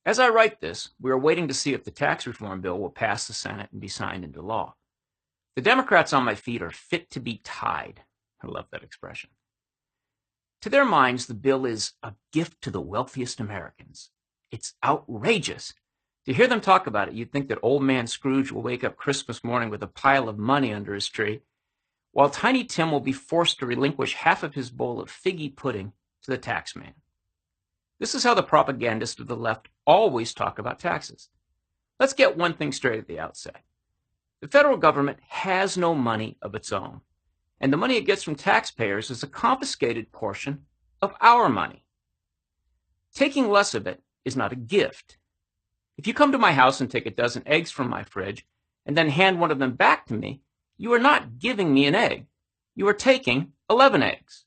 As I write this, we are waiting to see if the tax reform bill will pass the Senate and be signed into law. The Democrats on my feet are fit to be tied. I love that expression. To their minds, the bill is a gift to the wealthiest Americans. It's outrageous. To hear them talk about it, you'd think that old man Scrooge will wake up Christmas morning with a pile of money under his tree, while Tiny Tim will be forced to relinquish half of his bowl of figgy pudding to the tax man. This is how the propagandists of the left always talk about taxes. Let's get one thing straight at the outset. The federal government has no money of its own, and the money it gets from taxpayers is a confiscated portion of our money. Taking less of it is not a gift. If you come to my house and take a dozen eggs from my fridge and then hand one of them back to me, you are not giving me an egg. You are taking 11 eggs.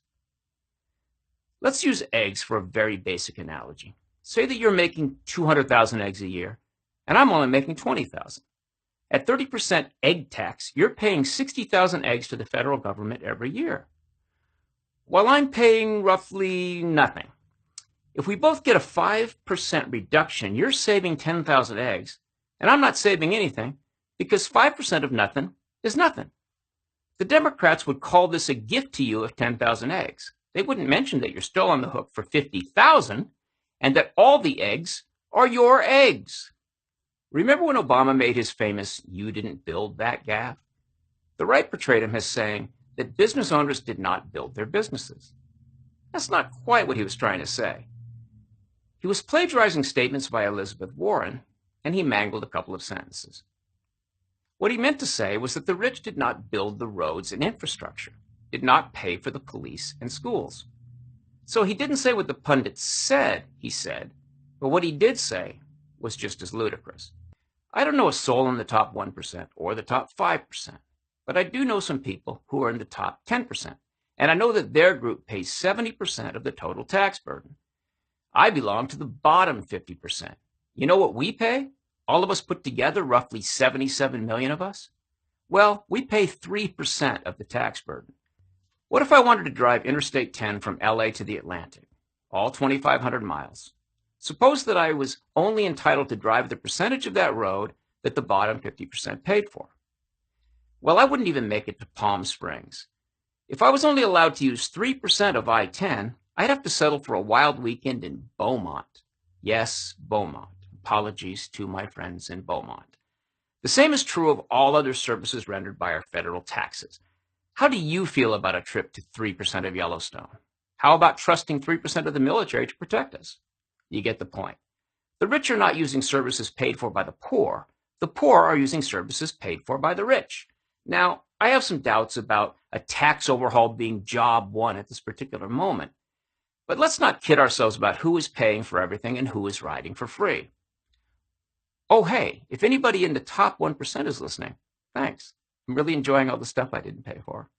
Let's use eggs for a very basic analogy. Say that you're making 200,000 eggs a year, and I'm only making 20,000. At 30% egg tax, you're paying 60,000 eggs to the federal government every year, while I'm paying roughly nothing. If we both get a 5% reduction, you're saving 10,000 eggs, and I'm not saving anything because 5% of nothing is nothing. The Democrats would call this a gift to you of 10,000 eggs. They wouldn't mention that you're still on the hook for 50,000 and that all the eggs are your eggs. Remember when Obama made his famous "you didn't build that" gaffe? The right portrayed him as saying that business owners did not build their businesses. That's not quite what he was trying to say. He was plagiarizing statements by Elizabeth Warren, and he mangled a couple of sentences. What he meant to say was that the rich did not build the roads and infrastructure, did not pay for the police and schools. So he didn't say what the pundits said he said, but what he did say was just as ludicrous. I don't know a soul in the top 1% or the top 5%, but I do know some people who are in the top 10%, and I know that their group pays 70% of the total tax burden. I belong to the bottom 50%. You know what we pay? All of us put together, roughly 77 million of us? Well, we pay 3% of the tax burden. What if I wanted to drive Interstate 10 from LA to the Atlantic, all 2,500 miles? Suppose that I was only entitled to drive the percentage of that road that the bottom 50% paid for. Well, I wouldn't even make it to Palm Springs. If I was only allowed to use 3% of I-10, I'd have to settle for a wild weekend in Beaumont. Yes, Beaumont. Apologies to my friends in Beaumont. The same is true of all other services rendered by our federal taxes. How do you feel about a trip to 3% of Yellowstone? How about trusting 3% of the military to protect us? You get the point. The rich are not using services paid for by the poor. The poor are using services paid for by the rich. Now, I have some doubts about a tax overhaul being job one at this particular moment. But let's not kid ourselves about who is paying for everything and who is riding for free. Oh, hey, if anybody in the top 1% is listening, thanks. I'm really enjoying all the stuff I didn't pay for.